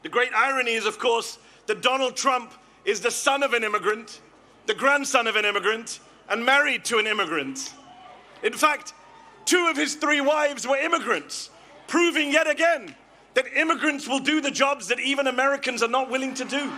The great irony is, of course, that Donald Trump is the son of an immigrant, the grandson of an immigrant, and married to an immigrant. In fact, 2 of his 3 wives were immigrants, proving yet again that immigrants will do the jobs that even Americans are not willing to do.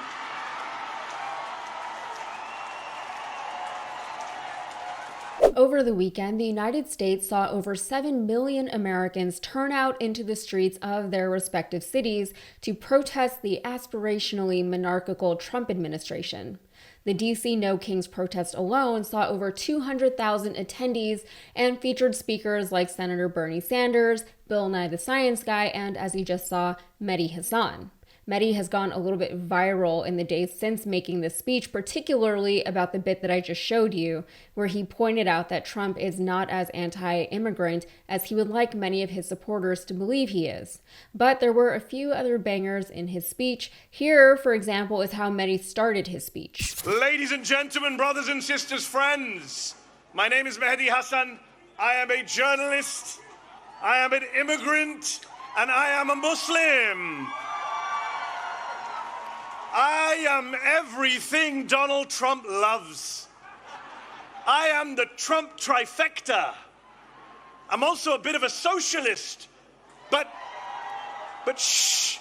Over the weekend, the United States saw over 7 million Americans turn out into the streets of their respective cities to protest the aspirationally monarchical Trump administration. The DC No Kings protest alone saw over 200,000 attendees and featured speakers like Senator Bernie Sanders, Bill Nye the Science Guy, and, as you just saw, Mehdi Hasan. Mehdi has gone a little bit viral in the days since making this speech, particularly about the bit that I just showed you, where he pointed out that Trump is not as anti-immigrant as he would like many of his supporters to believe he is. But there were a few other bangers in his speech. Here, for example, is how Mehdi started his speech. Ladies and gentlemen, brothers and sisters, friends, my name is Mehdi Hasan. I am a journalist, I am an immigrant, and I am a Muslim. I am everything Donald Trump loves. I am the Trump trifecta. I'm also a bit of a socialist. But shh,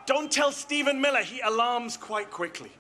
don't tell Stephen Miller, he alarms quite quickly.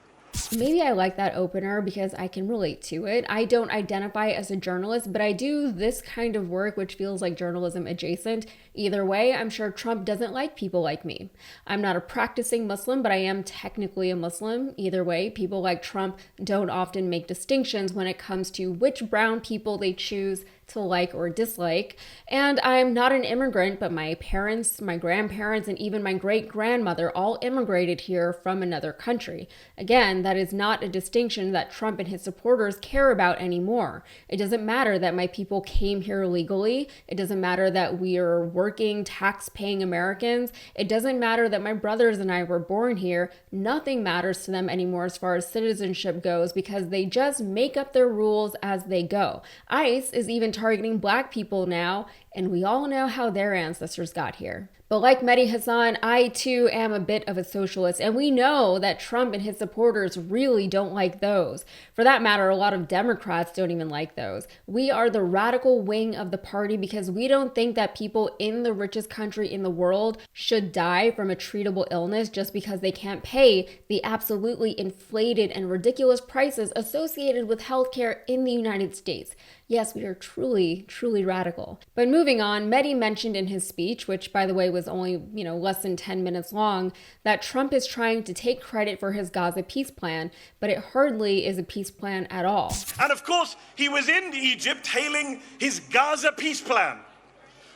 Maybe I like that opener because I can relate to it. I don't identify as a journalist, but I do this kind of work, which feels like journalism adjacent. Either way, I'm sure Trump doesn't like people like me. I'm not a practicing Muslim, but I am technically a Muslim. Either way, people like Trump don't often make distinctions when it comes to which brown people they choose to like or dislike. And I'm not an immigrant, but my parents, my grandparents, and even my great-grandmother all immigrated here from another country. Again, that is not a distinction that Trump and his supporters care about anymore. It doesn't matter that my people came here legally. It doesn't matter that we are working, tax-paying Americans. It doesn't matter that my brothers and I were born here. Nothing matters to them anymore as far as citizenship goes because they just make up their rules as they go. ICE is even targeting Black people now, and we all know how their ancestors got here. But like Mehdi Hasan, I too am a bit of a socialist, and we know that Trump and his supporters really don't like those. For that matter, a lot of Democrats don't even like those. We are the radical wing of the party because we don't think that people in the richest country in the world should die from a treatable illness just because they can't pay the absolutely inflated and ridiculous prices associated with healthcare in the United States. Yes, we are truly, truly radical. But moving on, Mehdi mentioned in his speech, which by the way was only, less than 10 minutes long, that Trump is trying to take credit for his Gaza peace plan, but it hardly is a peace plan at all. And of course, he was in Egypt hailing his Gaza peace plan,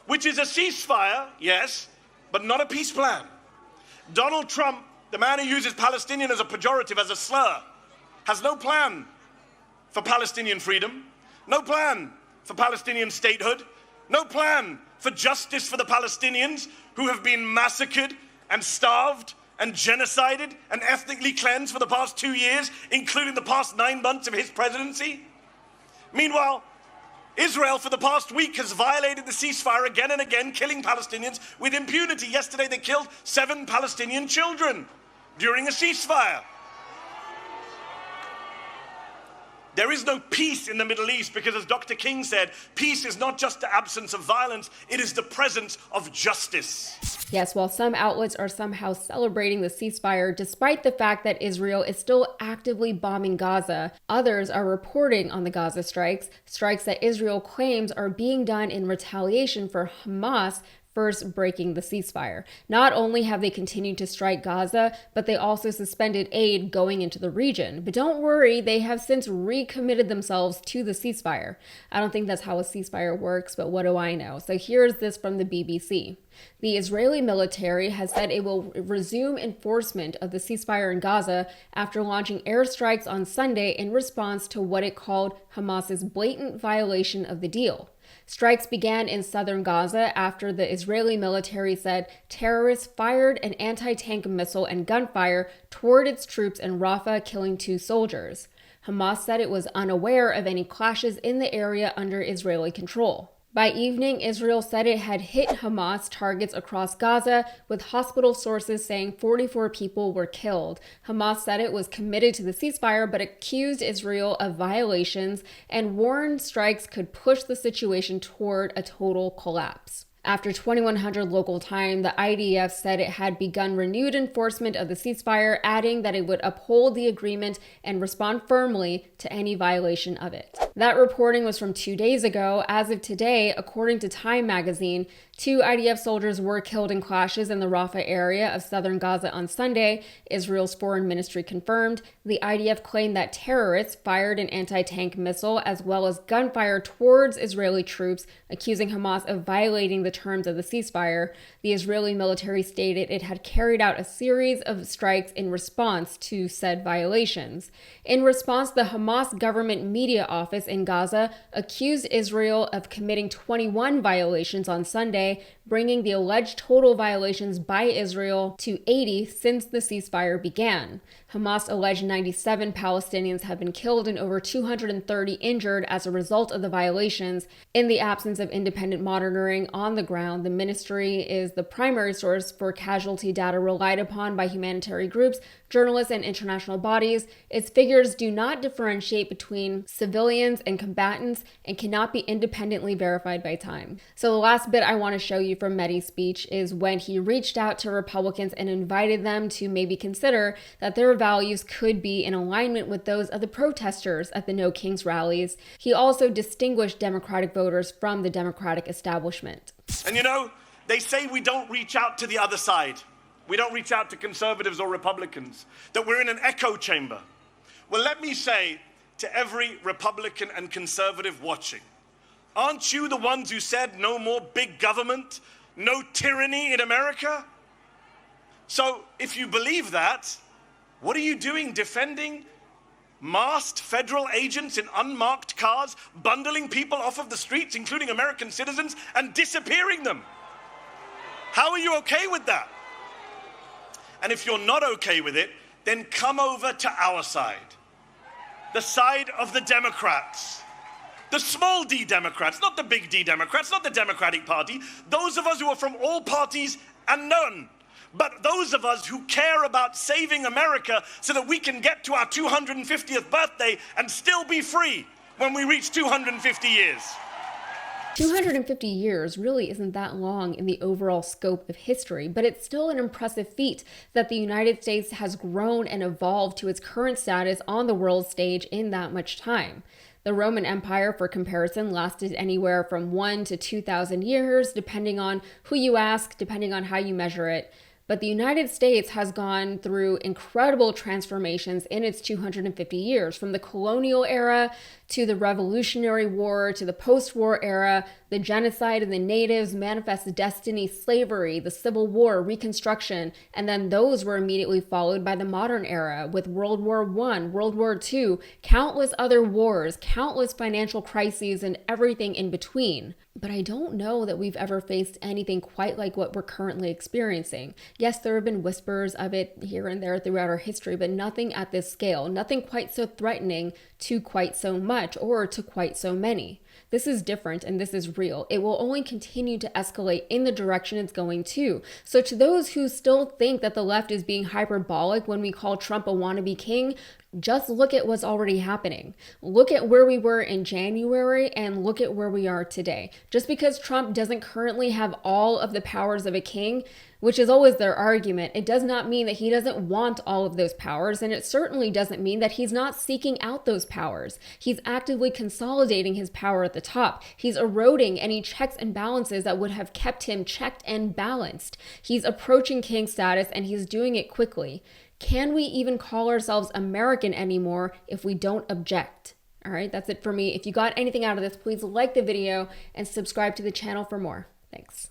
which is a ceasefire, yes, but not a peace plan. Donald Trump, the man who uses Palestinian as a pejorative, as a slur, has no plan for Palestinian freedom. No plan for Palestinian statehood. No plan for justice for the Palestinians who have been massacred and starved and genocided and ethnically cleansed for the past 2 years, including the past 9 months of his presidency. Meanwhile, Israel for the past week has violated the ceasefire again and again, killing Palestinians with impunity. Yesterday they killed 7 Palestinian children during a ceasefire. There is no peace in the Middle East because, as Dr. King said, peace is not just the absence of violence, it is the presence of justice. Yes, while some outlets are somehow celebrating the ceasefire, despite the fact that Israel is still actively bombing Gaza, others are reporting on the Gaza strikes that Israel claims are being done in retaliation for Hamas first breaking the ceasefire. Not only have they continued to strike Gaza, but they also suspended aid going into the region. But don't worry, they have since recommitted themselves to the ceasefire. I don't think that's how a ceasefire works, but what do I know? So here's this from the BBC. The Israeli military has said it will resume enforcement of the ceasefire in Gaza after launching airstrikes on Sunday in response to what it called Hamas's blatant violation of the deal. Strikes began in southern Gaza after the Israeli military said terrorists fired an anti-tank missile and gunfire toward its troops in Rafah, killing 2 soldiers. Hamas said it was unaware of any clashes in the area under Israeli control. By evening, Israel said it had hit Hamas targets across Gaza, with hospital sources saying 44 people were killed. Hamas said it was committed to the ceasefire, but accused Israel of violations and warned strikes could push the situation toward a total collapse. After 2100 local time, the IDF said it had begun renewed enforcement of the ceasefire, adding that it would uphold the agreement and respond firmly to any violation of it. That reporting was from 2 days ago. As of today, according to Time magazine, 2 IDF soldiers were killed in clashes in the Rafah area of southern Gaza on Sunday, Israel's foreign ministry confirmed. The IDF claimed that terrorists fired an anti-tank missile as well as gunfire towards Israeli troops, accusing Hamas of violating the terms of the ceasefire. The Israeli military stated it had carried out a series of strikes in response to said violations. In response, the Hamas government media office in Gaza accused Israel of committing 21 violations on Sunday, bringing the alleged total violations by Israel to 80 since the ceasefire began. Hamas alleged 97 Palestinians have been killed and over 230 injured as a result of the violations. In the absence of independent monitoring on the ground, the ministry is the primary source for casualty data relied upon by humanitarian groups, journalists, and international bodies. Its figures do not differentiate between civilians and combatants and cannot be independently verified by Time. So the last bit I want to show you from Mehdi's speech is when he reached out to Republicans and invited them to maybe consider that their values could be in alignment with those of the protesters at the No Kings rallies. He also distinguished Democratic voters from the Democratic establishment. And you know, they say we don't reach out to the other side. We don't reach out to conservatives or Republicans, that we're in an echo chamber. Well, let me say to every Republican and conservative watching, aren't you the ones who said no more big government, no tyranny in America? So if you believe that, what are you doing defending masked federal agents in unmarked cars, bundling people off of the streets, including American citizens, and disappearing them? How are you okay with that? And if you're not okay with it, then come over to our side, the side of the Democrats. The small d Democrats, not the big D Democrats, not the Democratic Party. Those of us who are from all parties and none. But those of us who care about saving America so that we can get to our 250th birthday and still be free when we reach 250 years. 250 years really isn't that long in the overall scope of history, but it's still an impressive feat that the United States has grown and evolved to its current status on the world stage in that much time. The Roman Empire, for comparison, lasted anywhere from 1,000 to 2,000 years, depending on who you ask, depending on how you measure it. But the United States has gone through incredible transformations in its 250 years, from the colonial era to the Revolutionary War to the post-war era, the genocide of the natives, Manifest Destiny, slavery, the Civil War, Reconstruction, and then those were immediately followed by the modern era with World War I, World War II, countless other wars, countless financial crises, and everything in between. But I don't know that we've ever faced anything quite like what we're currently experiencing. Yes, there have been whispers of it here and there throughout our history, but nothing at this scale, nothing quite so threatening to quite so much or to quite so many. This is different and this is real. It will only continue to escalate in the direction it's going to. So to those who still think that the left is being hyperbolic when we call Trump a wannabe king, just look at what's already happening. Look at where we were in January and look at where we are today. Just because Trump doesn't currently have all of the powers of a king, which is always their argument, it does not mean that he doesn't want all of those powers, and it certainly doesn't mean that he's not seeking out those powers. He's actively consolidating his power at the top. He's eroding any checks and balances that would have kept him checked and balanced. He's approaching king status, and he's doing it quickly. Can we even call ourselves American anymore if we don't object? All right, that's it for me. If you got anything out of this, please like the video and subscribe to the channel for more. Thanks.